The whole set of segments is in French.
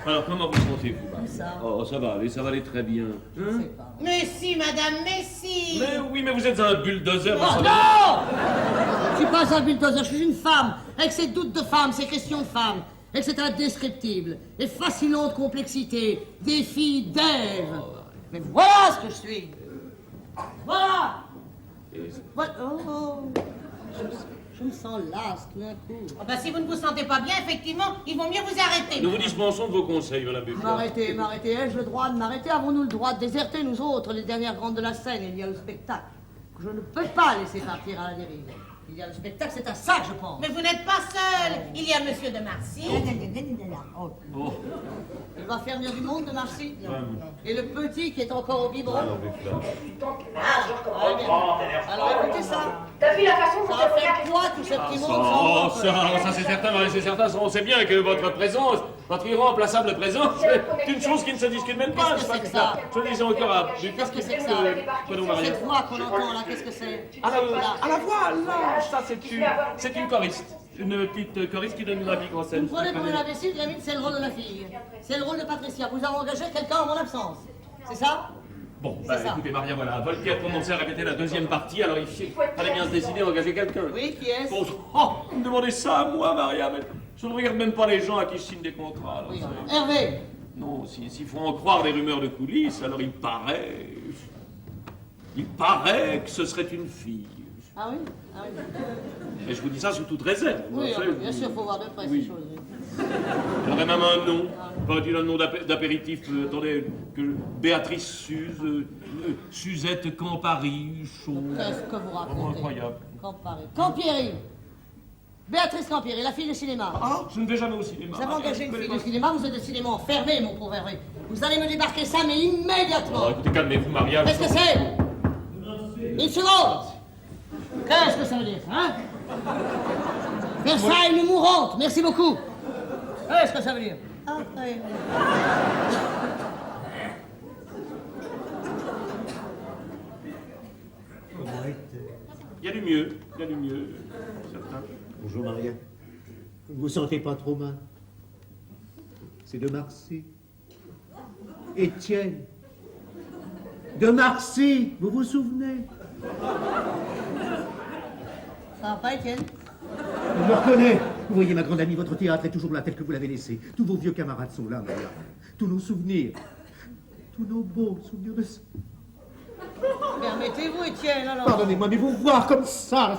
Alors, comment vous sentez-vous? Comme ça. Oh, ça va aller très bien. Je sais pas. Mais si, madame, mais si. Mais oui, mais vous êtes un bulldozer. Oh non! Je suis pas un bulldozer, je suis une femme, avec ses doutes de femme, ses questions de femme, avec cette indescriptible et fascinante complexité des filles d'Ève. Mais voilà ce que je suis. Voilà! Voilà. Oh. Je me sens lasse tout d'un coup. Oh, bah, si vous ne vous sentez pas bien, effectivement, il vaut mieux vous arrêter. Nous vous dispensons de vos conseils, madame Buffard. M'arrêter. Ai-je le droit de m'arrêter? Avons-nous le droit de déserter, nous autres, les dernières grandes de la scène? Il y a le spectacle, que je ne peux pas laisser partir à la dérive. Il y a le spectacle, c'est à ça que je pense. Mais vous n'êtes pas seul. Il y a monsieur de Marcy. Oh. Il va faire venir du monde de Marcy? Non. Ouais. Et le petit qui est encore au biberon? Alors, Buffard. Alors écoutez ça. T'as vu la façon dont Ça va faire quoi, tout ce petit monde Oh, sans ça c'est certain, on sait bien que votre présence, votre irremplaçable présence, c'est une chose qui ne se discute même pas. Qu'est-ce que c'est que ça? Je le disais encore à Qu'est-ce que c'est que ça? Cette voix qu'on entend là, qu'est-ce que c'est? À la voix, là, ça c'est une choriste. Une petite choriste qui donne la vie en scène. Vous prenez pour un imbécile, Gramine, c'est le rôle de la fille. C'est le rôle de Patricia. Vous avez engagé quelqu'un en mon absence. C'est ça? Bon, C'est ça. écoutez Maria, voilà, Voltaire a commencé à répéter la deuxième partie, alors il fallait bien se décider à engager quelqu'un. Oui, qui est-ce? Vous me demandez ça à moi, Maria, mais je ne regarde même pas les gens à qui je signe des contrats. Alors, Oui, Hervé. non, s'il faut en croire les rumeurs de coulisses, alors il paraît que ce serait une fille. Ah oui? Ah oui. Et je vous dis ça sous toute réserve. Oui, Vous savez, bien sûr, il faut voir de près Oui. ces choses. Elle aurait même un nom. Paraît-il un nom d'apéritif, attendez, que Béatrice Suze, Suzette Campari, chaud. Qu'est-ce que vous Vraiment racontez? incroyable. Campari. Campieri. Béatrice Campieri, la fille de cinéma. Ah, je ne vais jamais au cinéma. Vous avez engagé une Maria, fille de cinéma, vous êtes décidément enfermé, mon pauvre Hervé. Vous allez me débarquer ça, mais immédiatement. Oh, écoutez, calmez-vous, Maria. Qu'est-ce que c'est? Une seconde. Qu'est-ce que ça veut dire, hein? Versailles, nous mourante. Merci beaucoup. Qu'est-ce que ça veut dire? Après. Il y a du mieux, certain. Bonjour Maria. Vous ne vous sentez pas trop mal? C'est de Marcy. Étienne. De Marcy, vous vous souvenez? Ça va pas, Étienne? Je me reconnais. Vous voyez, ma grande amie, votre théâtre est toujours là tel que vous l'avez laissé. Tous vos vieux camarades sont là, Maria. Tous nos souvenirs. Tous nos beaux souvenirs de ça. Permettez-vous, Étienne, alors. Pardonnez-moi, mais vous voir comme ça...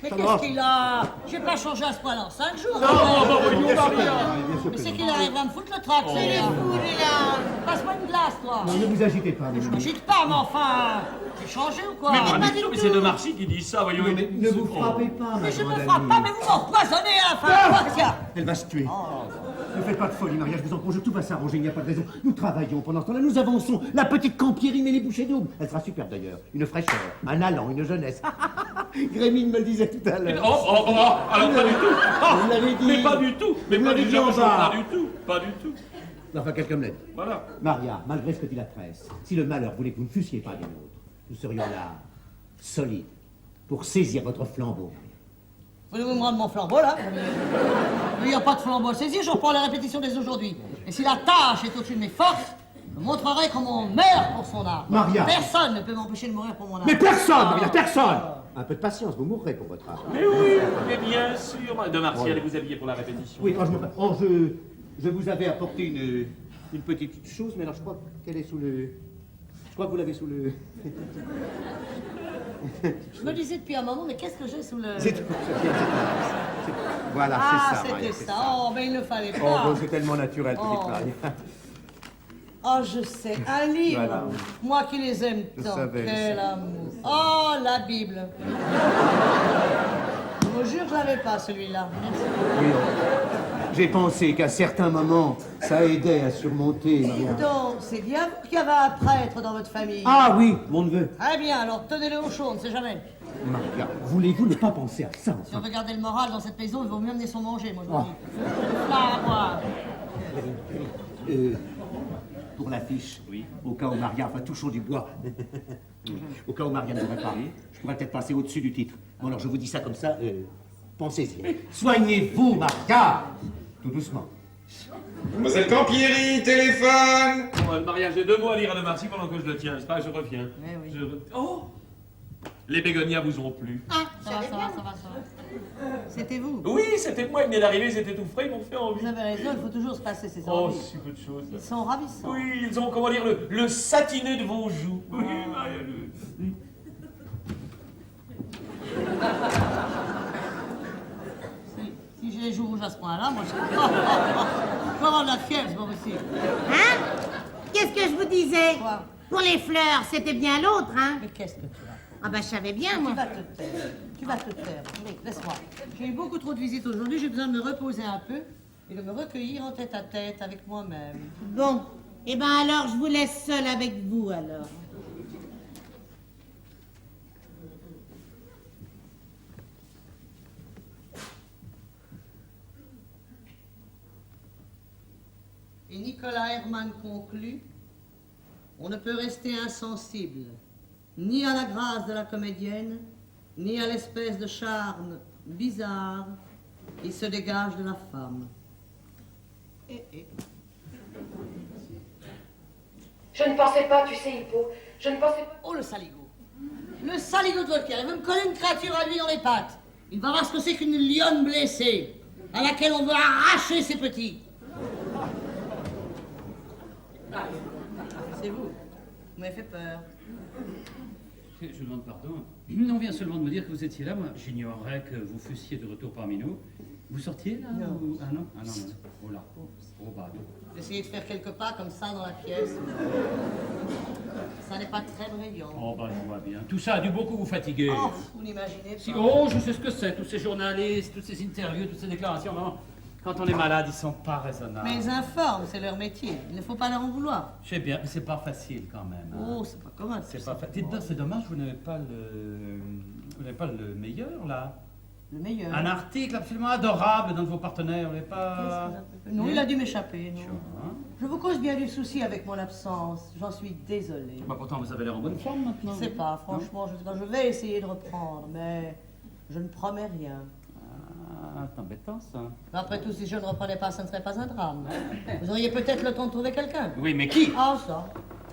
Mais qu'est-ce qu'il a? J'ai pas changé à ce point-là en 5 jours. Bien sûr que non, Mais c'est qu'il arrive à me foutre le trac, c'est fou, lui, là. Passe-moi une glace, toi. Non, ne vous agitez pas, Je m'agite pas, mais enfin. J'ai changé ou quoi? Mais pas du tout, mais c'est de Marcy qui dit ça, voyons. Non, mais ne vous frappez pas, ma Mais je grande me frappe amie. pas, mais vous m'empoisonnez à la fin. Tiens. Elle va se tuer. Ne faites pas de folie, Maria, je vous en conjure, tout va s'arranger, il n'y a pas de raison. Nous travaillons pendant ce temps-là, nous avançons. La petite Campierine et les bouchées doubles. Elle sera superbe d'ailleurs. Une fraîcheur, un allant, une jeunesse. Grémine me le disait tout à l'heure. Alors pas du tout. Vous l'avez dit. Mais pas du tout. Mais Vous pas l'avez du dit en tout. bas. Pas du tout. Pas du tout. Enfin, quelqu'un me l'a dit. Voilà. Maria, malgré ce que dit la presse, si le malheur voulait que vous ne fussiez pas des nôtres, nous serions là, solides, pour saisir votre flambeau. Voulez-vous me rendre mon flambeau, là? Il n'y a pas de flambeau à saisir, je reprends la répétition dès aujourd'hui. Et si la tâche est au-dessus de mes forces, je montrerai comment on meurt pour son art. Maria. Personne ne peut m'empêcher de mourir pour mon art. Mais personne, Maria, personne. Un peu de patience, vous mourrez pour votre art. Mais oui, mais bien sûr. De Marcy, allez vous habiller pour la répétition. Oui, je vous avais apporté une petite chose, mais alors je crois qu'elle est sous le... Je crois que vous l'avez sous le... Je me disais depuis un moment, mais qu'est-ce que j'ai sous le... C'est tout. Voilà, Ah, c'est ça. c'était Maria, ça. c'est ça. Oh, mais il ne fallait Oh, pas. bon, c'est tellement naturel, petite Oh. Maria. Oh, je sais, un livre. Voilà. Moi qui les aime Je tant. savais, je Quel savais. amour. Oh, la Bible. Je vous jure, je l'avais pas, celui-là. Merci. Oui, j'ai pensé qu'à certains moments, ça aidait à surmonter, Maria. Donc, c'est bien vous qui avez un prêtre dans votre famille. Ah oui, mon neveu. Très bien, alors tenez-le au chaud, on ne sait jamais. Maria, voulez-vous ne pas penser à ça, Si on enfin? veut garder le moral dans cette maison, il vaut mieux amener son manger, moi je vous dis. Là, moi. Pour l'affiche, oui. Au cas où Maria, enfin touchons du bois. Au cas où Maria n'aurait pas, je pourrais peut-être passer au-dessus du titre. Bon alors je vous dis ça comme ça, pensez-y. Soignez-vous, Maria. Tout doucement. Mademoiselle Campieri, téléphone. Bon, Maria, j'ai 2 mots à lire à de Marcy pendant que je le tiens. J'espère que je reviens. Oui. Oh! Les bégonias vous ont plu. Ah, Ça va. C'était vous. Oui, c'était moi, ils venaient d'arriver, ils étaient tout frais, ils m'ont fait envie. Vous avez raison, il faut toujours se passer ses Oh, envies. si peu de choses. Ils sont ravissants. Oui, ils ont, comment dire, le satiné de vos joues. Oui, Maria, Si j'ai les joues rouges à ce point-là, moi je peux avoir de la fièvre, c'est pas possible. Hein? Qu'est-ce que je vous disais? Quoi? Pour les fleurs, c'était bien l'autre, hein? Mais qu'est-ce que tu as? Ah bah je savais bien, moi. Tu vas te taire. Oui, laisse-moi. J'ai eu beaucoup trop de visites aujourd'hui, j'ai besoin de me reposer un peu et de me recueillir en tête à tête avec moi-même. Bon, eh ben alors je vous laisse seule avec vous, alors. Et Nicolas Herman conclut: on ne peut rester insensible, ni à la grâce de la comédienne, ni à l'espèce de charme bizarre qui se dégage de la femme. Je ne pensais pas, tu sais, Hippo, je ne pensais pas... Oh, le saligo! Le saligo de Voltaire, il veut me coller une créature à lui dans les pattes. Il va voir ce que c'est qu'une lionne blessée, à laquelle on veut arracher ses petits. C'est vous. Vous m'avez fait peur. Je demande pardon. On vient seulement de me dire que vous étiez là. Moi, j'ignorais que vous fussiez de retour parmi nous. Vous sortiez là Non. ou... Ah non. Oh là. Oh bah non. Essayez de faire quelques pas comme ça dans la pièce. Ça n'est pas très brillant. Oh bah je vois bien. Tout ça a dû beaucoup vous fatiguer. Oh, vous n'imaginez pas. Si, oh, je sais ce que c'est. Tous ces journalistes, toutes ces interviews, toutes ces déclarations. Vraiment, quand on est malade, ils sont pas raisonnables. Mais ils informent, c'est leur métier. Il ne faut pas leur en vouloir. Je sais bien, mais c'est pas facile quand même. Hein. Oh, c'est pas commun. C'est pas facile. C'est dommage, vous n'avez pas le meilleur là. Le meilleur. Un article absolument adorable d'un de vos partenaires. Vous n'avez pas. Non, il a dû m'échapper. Non. Hein? Je vous cause bien du souci avec mon absence. J'en suis désolée. Bah, pourtant, vous avez l'air en bonne forme maintenant. Je sais pas, franchement, je sais pas. Je vais essayer de reprendre, mais je ne promets rien. Ah, c'est embêtant ça. Après tout, si je ne reprenais pas, ce ne serait pas un drame. Vous auriez peut-être le temps de trouver quelqu'un. Oui, mais qui? Ah, ça.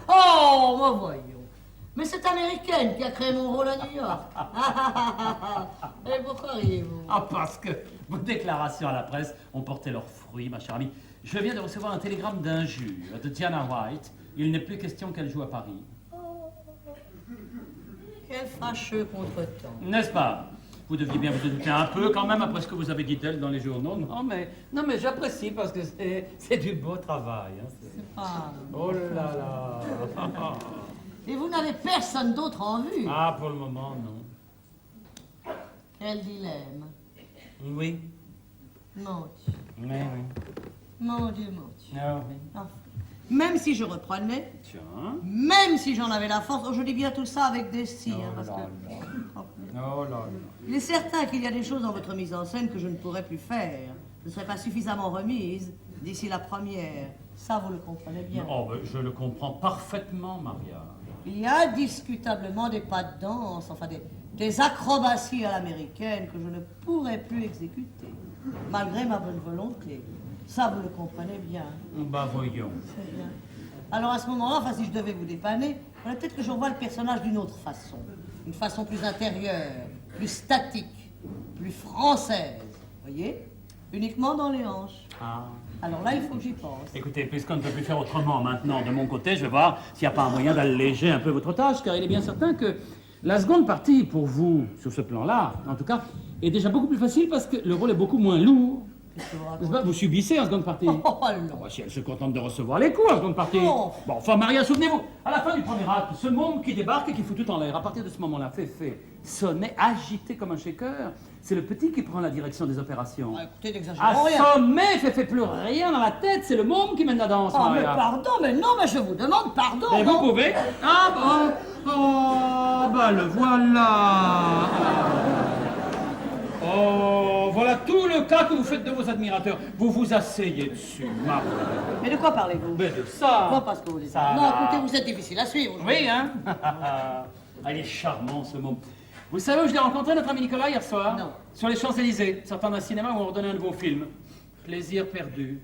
Oh, moi voyons. Mais c'est américaine qui a créé mon rôle à New York. Et pourquoi riez-vous? Ah, parce que vos déclarations à la presse ont porté leurs fruits, ma chère amie. Je viens de recevoir un télégramme d'injure de Diana White. Il n'est plus question qu'elle joue à Paris. Quel fâcheux contretemps. N'est-ce pas? Vous deviez bien vous douter un peu quand même après ce que vous avez dit d'elle dans les journaux. Non, mais j'apprécie parce que c'est du beau travail. Hein, C'est pas... Oh là là. Et vous n'avez personne d'autre en vue. Ah, pour le moment, non. Quel dilemme. Oui. Mon Dieu. Mais oui. Mon Dieu, mon Dieu. Ah oui. Enfin, même si je reprenais, Tiens. même si j'en avais la force, je dis bien tout ça avec des si, Oh hein, parce là que... là. Oh là là. Il est certain qu'il y a des choses dans votre mise en scène que je ne pourrais plus faire. Je ne serais pas suffisamment remise d'ici la première. Ça, vous le comprenez bien. Oh, ben, je le comprends parfaitement, Maria. Il y a indiscutablement des pas de danse, enfin des acrobaties à l'américaine que je ne pourrais plus exécuter, malgré ma bonne volonté. Ça, vous le comprenez bien. Bah voyons. C'est bien. Alors à ce moment-là, enfin, si je devais vous dépanner, peut-être que je revois le personnage d'une autre façon. Une façon plus intérieure, plus statique, plus française. Voyez? Uniquement dans les hanches. Ah. Alors là, il faut que j'y pense. Écoutez, puisqu'on ne peut plus faire autrement maintenant, de mon côté, je vais voir s'il n'y a pas un moyen d'alléger un peu votre tâche, car il est bien certain que la seconde partie, pour vous, sur ce plan-là, en tout cas, est déjà beaucoup plus facile parce que le rôle est beaucoup moins lourd. Qu'est-ce que vous racontez? N'est-ce pas? Vous subissez en seconde partie. Oh, non. Bah, si elle se contente de recevoir les coups en seconde partie. Oh. Bon, enfin, Maria, souvenez-vous, à la fin du premier acte, ce môme qui débarque et qui fout tout en l'air, à partir de ce moment-là, fait, sonnet, agité comme un shaker, c'est le petit qui prend la direction des opérations. Ah, écoutez, n'exagérons rien. Assommé, fait plus rien dans la tête, c'est le môme qui mène la danse, Oh, mais Maria. pardon, mais non, mais je vous demande pardon. Mais vous non. pouvez. Ah bon. Oh, bah le voilà. Oh, voilà tout le cas que vous faites de vos admirateurs. Vous vous asseyez dessus, Maria. Mais de quoi parlez-vous? Mais de ça. Non, parce que vous dites. Ça Non, va. écoutez, vous êtes difficile à suivre. Oui, hein. Ah, il est charmant, ce môme. Vous savez où je l'ai rencontré, notre ami Nicolas, hier soir? Non. Sur les Champs-Élysées, sortant d'un cinéma où on redonnait un nouveau film. Plaisir perdu.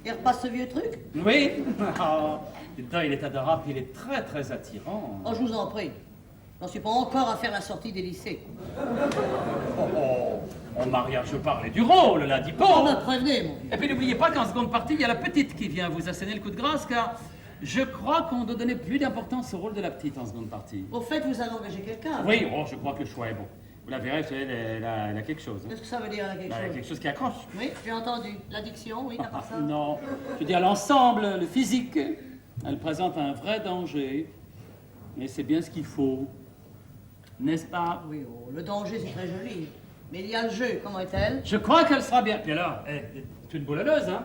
Il repasse ce vieux truc? Oui. Oh, putain, il est adorable, il est très très attirant. Oh, je vous en prie. J'en suis pas encore à faire la sortie des lycées. Oh, Maria, je parlais du rôle, là, dis On pas. m'a prévenu, mon vieux. Et puis n'oubliez pas qu'en seconde partie, il y a la petite qui vient vous asséner le coup de grâce, car je crois qu'on doit donner plus d'importance au rôle de la petite en seconde partie. Au fait, vous avez engagé quelqu'un? Oui, oh, je crois que le choix est bon. Vous la verrez, elle a quelque chose. Hein. Qu'est-ce que ça veut dire, là, quelque Elle a chose? quelque chose qui accroche. Oui, j'ai entendu. L'addiction, oui, à part ça. Non, je veux dire l'ensemble, le physique. Elle présente un vrai danger. Mais c'est bien ce qu'il faut. N'est-ce pas? Oui, oh, le danger, c'est très joli. Mais il y a le jeu, comment est-elle? Je crois qu'elle sera bien. Puis alors, c'est une boulonneuse, hein?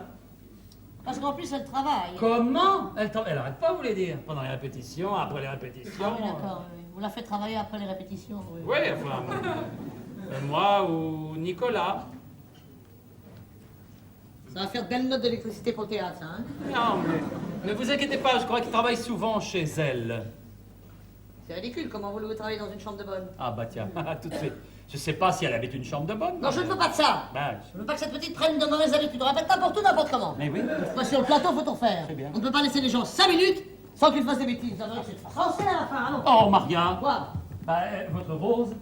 Parce qu'en plus, elle travaille. Comment? Elle arrête pas, vous voulez dire? Pendant les répétitions, après les répétitions. Ah oui, d'accord. Oui. Vous la faites travailler après les répétitions. Oui, Oui, enfin, moi ou Nicolas. Ça va faire de belles notes d'électricité pour le théâtre, ça, hein? Non, mais ne vous inquiétez pas, je crois qu'il travaille souvent chez elle. C'est ridicule, comment voulez-vous travailler dans une chambre de bonne? Ah bah tiens, tout de suite. Je sais pas si elle habite une chambre de bonne. Non, je ne veux pas de ça. Bah, Je veux pas que cette petite prenne de mauvaises habitudes. On répète n'importe où, n'importe comment. mais oui. Moi, sur le plateau, faut tout refaire. Très bien. On ne peut pas laisser les gens 5 minutes sans qu'ils fassent des bêtises. Vous verrez que c'est français à la fin, alors. Oh, Maria. Quoi? Bah, votre rose.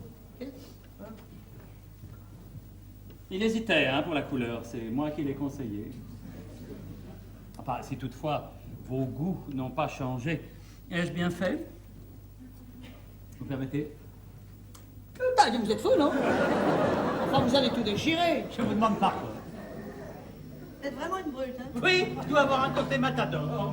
Il hésitait, hein, pour la couleur. C'est moi qui l'ai conseillé. Enfin, si toutefois vos goûts n'ont pas changé, ai-je bien fait? Vous permettez? Putain, vous êtes fou, non? Enfin, vous allez tout déchirer. Je vous demande pardon. Vous êtes vraiment une brute, hein? Oui, je dois avoir un côté matador.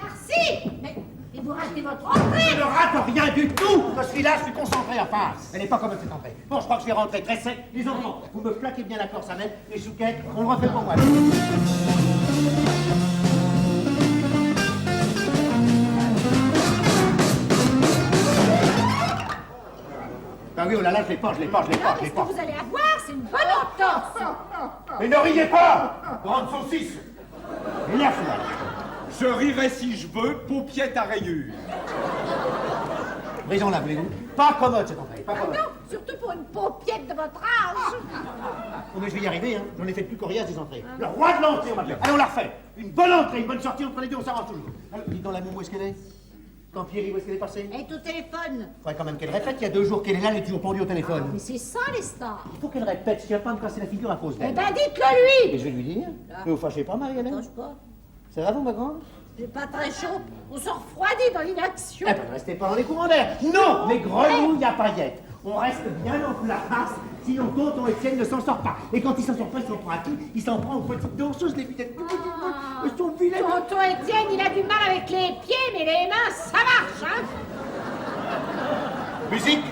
Merci. Mais vous ratez votre entrée. Je ne rate rien du tout. Je suis là, je suis concentré. Enfin, elle n'est pas comme cette entrée. Bon, je crois que je vais rentrer très sec. Les enfants, vous me plaquez bien la corsamelle, les chouquettes, on le refait pour moi. Ah oui, oh là là, je l'ai pas. Qu'est-ce que vous allez avoir? C'est une bonne entorse. Mais ne riez pas, grande saucisse. Énerve-moi. Je rirai si je veux, paupiette à rayures. Brisons-la, voulez-vous? Pas commode cette entrée, pas commode. Non, surtout pour une paupiette de votre âge. Oh, mais je vais y arriver, hein. J'en ai fait plus coriace des entrées. Le roi de l'entrée, on m'appelle. Allez, on la refait. Une bonne entrée, une bonne sortie, entre les deux, on s'arrange toujours. Alors, dites donc la moue, où est-ce qu'elle est? Campierie, où est-ce qu'elle est passée? Elle est au téléphone. Faudrait quand même qu'elle répète. Il y a 2 jours qu'elle est là, elle est toujours pendue au téléphone. Mais c'est ça, les stars. Il faut qu'elle répète. Si elle va pas me casser la figure à cause Eh d'elle. ben, dites-le Et lui. je vais lui dire. Ne vous fâchez pas, Marie-Hélène. Je pas. Ça va, vous, ma grande? C'est pas très chaud. On se refroidit dans l'inaction. Eh ben, ne restez pas dans les courants d'air. Non, mais grenouilles à paillettes. On reste bien en place, sinon tonton Étienne ne s'en sort pas. Et quand il s'en sort pas, il s'en prend à qui? Il s'en prend aux petites danseuses, les petites elles sont vilaines. Tonton Étienne, il a du mal avec les pieds, mais les mains, ça marche, hein. Musique.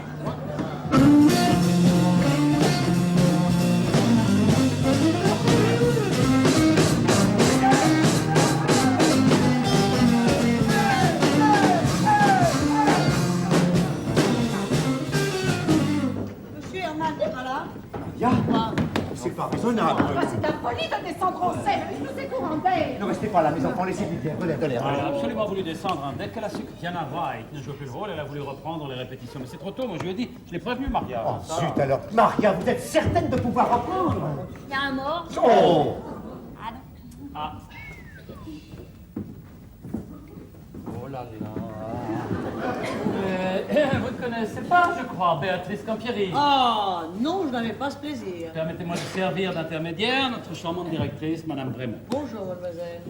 Monsieur Herman n'est pas là? Bien. C'est pas raisonnable. Oh, c'est de la folie de descendre en scène avec tous ces courants d'air. Ne restez pas là, mes enfants, laissez-lui bien. De l'air. Elle a absolument voulu descendre. Hein. Dès qu'elle a su que Diana Wright ne jouait plus le rôle, elle a voulu reprendre les répétitions. Mais c'est trop tôt, moi je lui ai dit, je l'ai prévenu, Maria. Oh, zut alors. Maria, vous êtes certaine de pouvoir reprendre? Il y a un mort. Oh. Ah. Oh là là. Vous ne connaissez pas, je crois, Béatrice Campieri. Ah, non, je n'avais pas ce plaisir. Permettez-moi de servir d'intermédiaire notre charmante directrice, Madame Brémond. Bonjour, mademoiselle.